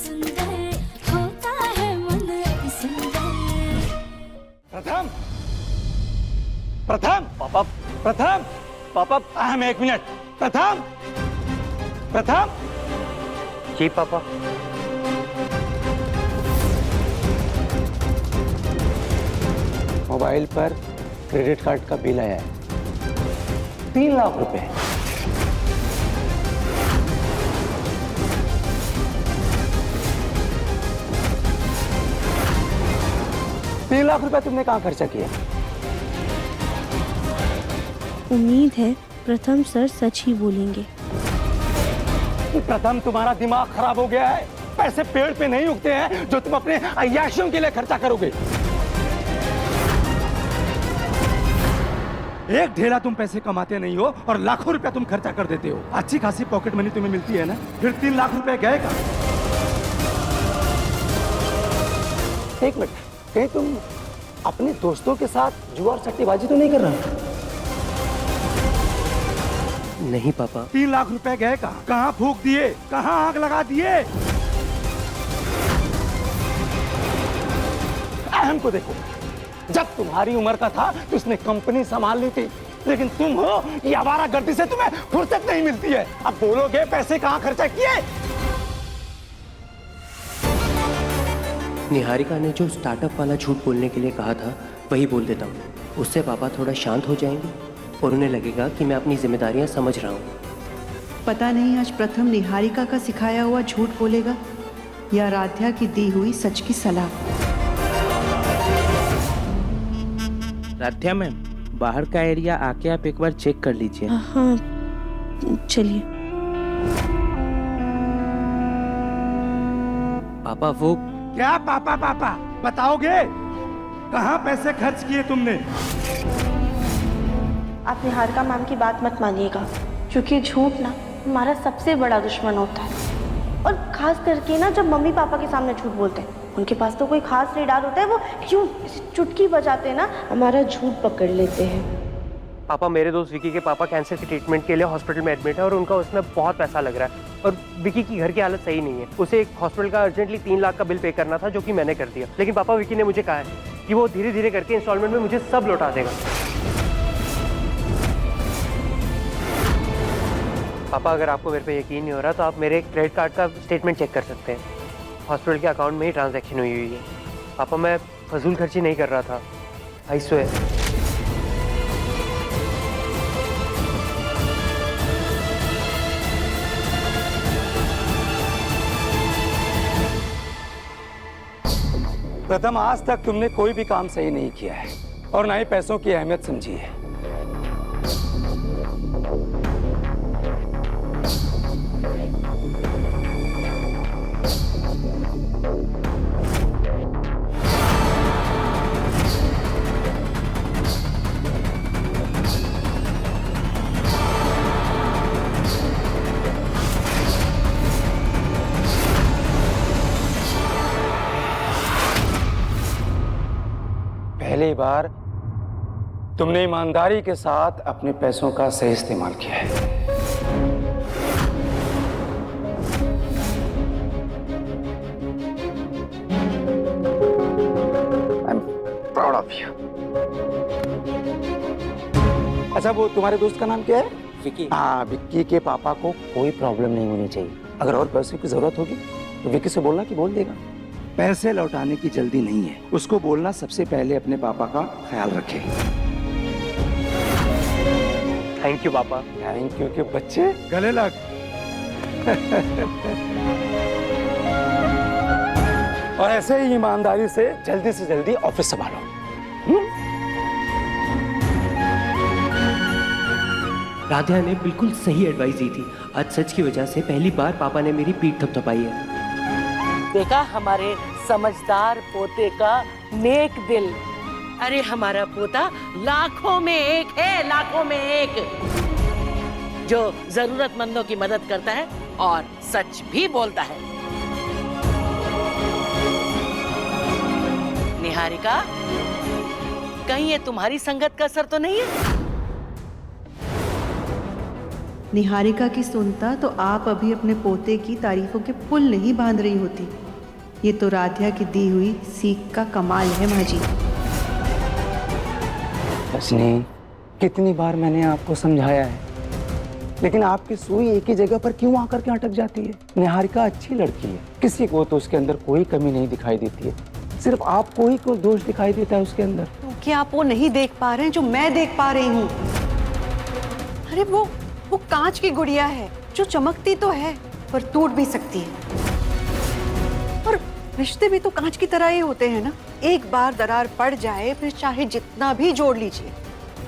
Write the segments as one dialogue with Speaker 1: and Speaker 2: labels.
Speaker 1: सुंदर होता है मन अति सुंदर।
Speaker 2: प्रथम, प्रथम
Speaker 3: पापा,
Speaker 2: प्रथम
Speaker 3: पापा।
Speaker 2: अहम, एक मिनट। प्रथम, प्रथम
Speaker 3: जी पापा।
Speaker 2: मोबाइल पर क्रेडिट कार्ड का बिल आया है, 3 लाख रुपए। तीन लाख रुपए तुमने कहाँ खर्चा किया?
Speaker 4: उम्मीद है प्रथम सर सच ही बोलेंगे।
Speaker 2: प्रथम, तुम्हारा दिमाग खराब हो गया है। पैसे पेड़ पे नहीं उगते हैं जो तुम अपने अय्याशियों के लिए खर्चा करोगे। एक ढेला तुम पैसे कमाते नहीं हो और लाखों रुपया तुम खर्चा कर देते हो। अच्छी खासी पॉकेट मनी तुम्हें मिलती है ना, फिर 3 लाख रुपए गए कहाँ? एक मिनट, कहीं तुम अपने दोस्तों के साथ जुआ और सट्टेबाजी तो नहीं कर रहा?
Speaker 3: नहीं पापा।
Speaker 2: 3 लाख रुपए गए कहाँ? कहाँ फूंक दिए, कहाँ आग लगा दिए? अहम को देखो, जब तुम्हारी उम्र का था तो उसने कंपनी संभाल ली थी, लेकिन तुम हो, ये आवारागर्दी से तुम्हें फुर्सत नहीं मिलती है। अब बोलोगे पैसे कहाँ खर्चा किए?
Speaker 3: निहारिका ने जो स्टार्टअप वाला झूठ बोलने के लिए कहा था वही बोल देता हूँ। उससे पापा थोड़ा शांत हो जाएंगे और उन्हें लगेगा कि मैं अपनी जिम्मेदारियां समझ रहा हूँ।
Speaker 5: पता नहीं आज प्रथम निहारिका का सिखाया हुआ झूठ बोलेगा या राध्या की दी हुई सच की सलाह।
Speaker 6: राध्या मैम, बाहर का एरिया आके आप एक बार चेक कर लीजिए।
Speaker 4: हाँ चलिए।
Speaker 3: पापा वो
Speaker 2: क्या पापा पापा बताओगे? कहाँ पैसे खर्च किए तुमने?
Speaker 7: आप निहारिका मैम की बात मत मानिएगा, क्योंकि झूठ ना हमारा सबसे बड़ा दुश्मन होता है। और खास करके ना जब मम्मी पापा के सामने झूठ बोलते हैं, उनके पास तो कोई खास रेडार होता है, वो क्यों चुटकी बजाते हैं ना, हमारा झूठ पकड़ लेते हैं।
Speaker 3: पापा, मेरे दोस्त विकी के पापा कैंसर के ट्रीटमेंट के लिए हॉस्पिटल में एडमिट है और उनका उसमें बहुत पैसा लग रहा है और विकी की घर की हालत सही नहीं है। उसे एक हॉस्पिटल का अर्जेंटली 3 लाख का बिल पे करना था, जो कि मैंने कर दिया। लेकिन पापा, विकी ने मुझे कहा है कि वो धीरे धीरे करके इंस्टॉलमेंट में मुझे सब लौटा देगा। पापा, अगर आपको मेरे पे यकीन नहीं हो रहा तो आप मेरे क्रेडिट कार्ड का स्टेटमेंट चेक कर सकते हैं। हॉस्पिटल के अकाउंट में ही ट्रांजैक्शन हुई है। पापा, मैं फजूल खर्ची नहीं कर रहा था, आई स्वेयर।
Speaker 2: प्रथम, आज तक तुमने कोई भी काम सही नहीं किया है और ना ही पैसों की अहमियत समझी है। पहली बार तुमने ईमानदारी के साथ अपने पैसों का सही इस्तेमाल किया है। I am proud of you. अच्छा, वो तुम्हारे दोस्त का नाम क्या है?
Speaker 3: विकी।
Speaker 2: हाँ, विक्की के पापा को कोई प्रॉब्लम नहीं होनी चाहिए। अगर और पैसे की जरूरत होगी तो विक्की से बोलना कि बोल देगा। पैसे लौटाने की जल्दी नहीं है, उसको बोलना सबसे पहले अपने पापा का ख्याल रखे।
Speaker 3: थैंक यू पापा।
Speaker 2: थैंक यू के बच्चे, गले लग। और ऐसे ही ईमानदारी से जल्दी ऑफिस संभालो।
Speaker 3: राध्या ने बिल्कुल सही एडवाइस दी थी। आज सच की वजह से पहली बार पापा ने मेरी पीठ थपथपाई है।
Speaker 8: देखा हमारे समझदार पोते का नेक दिल। अरे हमारा पोता लाखों में एक है, लाखों में एक, जो जरूरतमंदों की मदद करता है और सच भी बोलता है। निहारिका, कहीं ये तुम्हारी संगत का असर तो नहीं है?
Speaker 5: निहारिका की सुनता तो आप अभी अपने पोते की तारीफों के पुल नहीं बांध रही होती। ये तो राध्या की दी हुई सीख का कमाल है माँ जी।
Speaker 2: रजनी, कितनी बार मैंने आपको समझाया है, लेकिन आपकी सुई एक ही जगह पर क्यों आकर के अटक जाती है? निहारिका अच्छी लड़की है, किसी को तो उसके अंदर कोई कमी नहीं दिखाई देती है, सिर्फ आपको ही कोई दोष दिखाई देता है उसके अंदर।
Speaker 5: क्योंकि आप वो नहीं देख पा रहे हैं जो मैं देख पा रही हूँ। अरे वो कांच की गुड़िया है जो चमकती तो है पर टूट भी सकती है। और रिश्ते भी तो कांच की तरह ही होते हैं ना, एक बार दरार पड़ जाए फिर चाहे जितना भी जोड़ लीजिए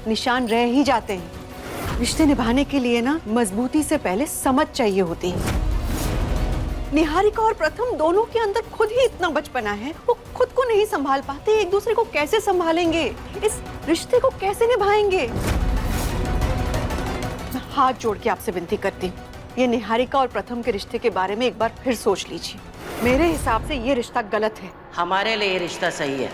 Speaker 5: निशान रह ही जाते हैं। रिश्ते निभाने के लिए ना मजबूती से पहले समझ चाहिए होती है। निहारिका और प्रथम दोनों के अंदर खुद ही इतना बचपना है, वो खुद को नहीं संभाल पाते, एक दूसरे को कैसे संभालेंगे, इस रिश्ते को कैसे निभाएंगे? मैं हाथ जोड़ के आपसे विनती करती हूँ, ये निहारिका और प्रथम के रिश्ते के बारे में एक बार फिर सोच लीजिए। मेरे हिसाब से ये रिश्ता गलत है।
Speaker 8: हमारे लिए ये रिश्ता सही है।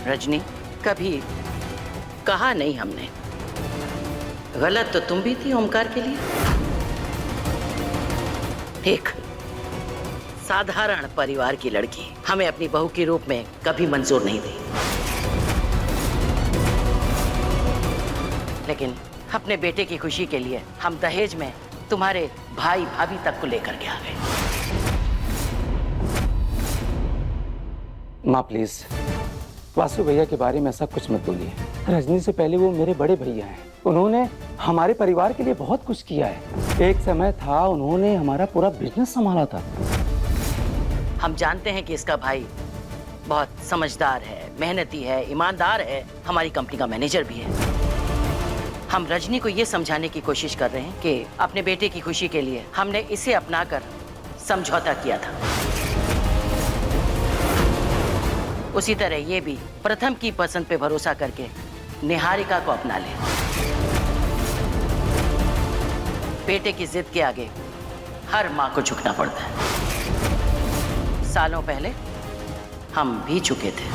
Speaker 8: रजनी, कभी कहा नहीं हमने, गलत तो तुम भी थी ओमकार के लिए। एक साधारण परिवार की लड़की हमें अपनी बहू के रूप में कभी मंजूर नहीं थी, लेकिन अपने बेटे की खुशी के लिए हम दहेज में तुम्हारे भाई भाभी तक को लेकर के आ गए।
Speaker 2: माँ प्लीज, वासु भैया के बारे में ऐसा कुछ मत बोलिए। रजनी से पहले वो मेरे बड़े भैया हैं, उन्होंने हमारे परिवार के लिए बहुत कुछ किया है। एक समय था उन्होंने हमारा पूरा बिजनेस संभाला था।
Speaker 8: हम जानते हैं कि इसका भाई बहुत समझदार है, मेहनती है, ईमानदार है, हमारी कंपनी का मैनेजर भी है। हम रजनी को ये समझाने की कोशिश कर रहे हैं कि अपने बेटे की खुशी के लिए हमने इसे अपनाकर समझौता किया था। उसी तरह ये भी प्रथम की पसंद पे भरोसा करके निहारिका को अपना ले। बेटे की जिद के आगे हर माँ को झुकना पड़ता है। सालों पहले हम भी झुके थे।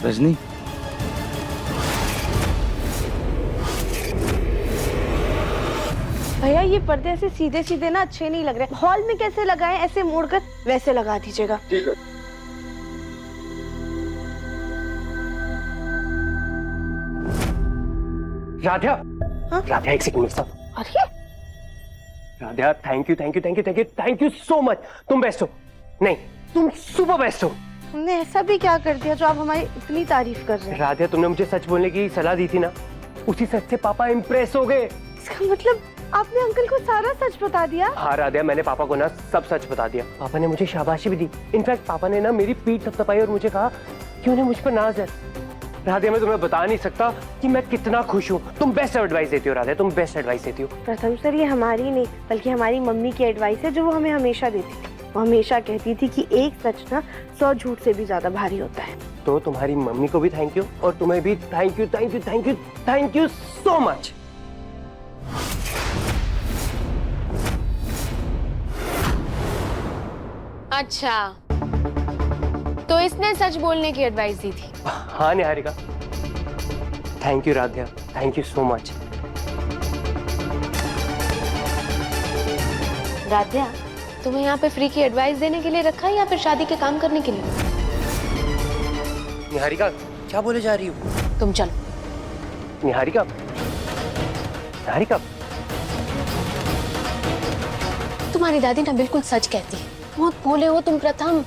Speaker 2: रजनी,
Speaker 7: भैया ये पर्दे ऐसे सीधे सीधे ना अच्छे नहीं लग रहे, हॉल में कैसे लगाएं, ऐसे मोड़कर वैसे लगा दीजिएगा।
Speaker 2: ठीक है।
Speaker 3: राध्या,
Speaker 7: हाँ?
Speaker 3: राध्या एक सेकंड साहब।
Speaker 7: अरे
Speaker 3: Radhya, thank you thank you thank you thank you thank you so much. तुम बेस्ट हो, नहीं तुम सुपर बेस्ट हो।
Speaker 7: हमने ऐसा भी क्या कर दिया जो आप हमारी इतनी तारीफ कर रहे हैं?
Speaker 3: राध्या, तुमने मुझे सच बोलने की सलाह दी थी ना, उसी सच से पापा इम्प्रेस हो गए।
Speaker 7: इसका मतलब आपने अंकल को सारा सच बता दिया?
Speaker 3: हाँ राध्या, मैंने पापा को ना सब सच बता दिया। पापा ने मुझे शाबाशी भी दी। इनफैक्ट पापा ने ना मेरी पीठ थपथपाई और मुझे कहा कि उन्हें मुझ पर नाज है। राध्या, मैं तुम्हें बता नहीं सकता कि मैं कितना खुश हूँ। तुम बेस्ट एडवाइस देती हो राध्या, तुम बेस्ट एडवाइस देती हो।
Speaker 7: प्रथम सर, ये हमारी नहीं बल्कि हमारी मम्मी की एडवाइस है जो वो हमें हमेशा देती थी। वो हमेशा कहती थी कि एक सच ना 100 झूठ से भी ज्यादा भारी होता है।
Speaker 3: तो तुम्हारी मम्मी को भी थैंक यू और तुम्हें भी thank you thank you thank you thank you so much.
Speaker 9: अच्छा, तो इसने सच बोलने की एडवाइस दी थी?
Speaker 3: हाँ Niharika, thank you Radhya, thank you so much.
Speaker 9: Radhya, तुम्हें यहाँ पे फ्री की एडवाइस देने के लिए रखा है या फिर शादी के काम करने के लिए?
Speaker 3: निहारिका, क्या बोले जा रही हो?
Speaker 9: तुम चलो।
Speaker 3: निहारिका, निहारिका,
Speaker 9: तुम्हारी दादी ना बिल्कुल सच कहती है। बहुत भोले हो तुम प्रथम।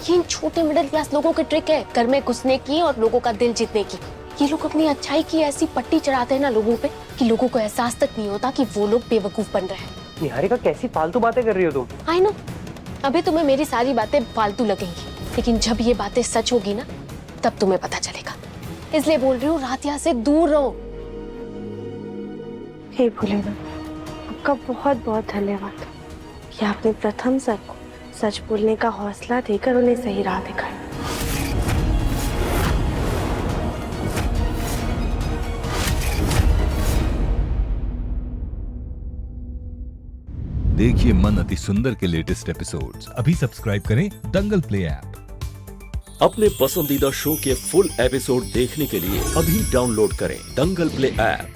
Speaker 9: ये इन छोटे मिडिल क्लास लोगों की ट्रिक है घर में घुसने की और लोगों का दिल जीतने की। ये लोग अपनी अच्छाई की ऐसी पट्टी चढ़ाते हैं ना लोगों पे कि लोगों को एहसास तक नहीं होता कि वो लोग बेवकूफ बन रहे हैं।
Speaker 3: निहारिका, कैसी फालतू बातें कर रही हो तुम?
Speaker 9: आई नो, अभी तुम्हें मेरी सारी बातें फालतू लगेंगी, लेकिन जब ये बातें सच होगी ना तब तुम्हें पता चलेगा। इसलिए बोल रही हूँ, राध्या से दूर रहो।
Speaker 7: हे भोलेनाथ, आपका बहुत बहुत धन्यवाद कि आपने प्रथम सर को सच बोलने का हौसला देकर उन्हें सही राह दिखाई।
Speaker 10: देखिए मन अति सुंदर के लेटेस्ट एपिसोड्स अभी सब्सक्राइब करें दंगल प्ले ऐप।
Speaker 11: अपने पसंदीदा शो के फुल एपिसोड देखने के लिए अभी डाउनलोड करें दंगल प्ले ऐप।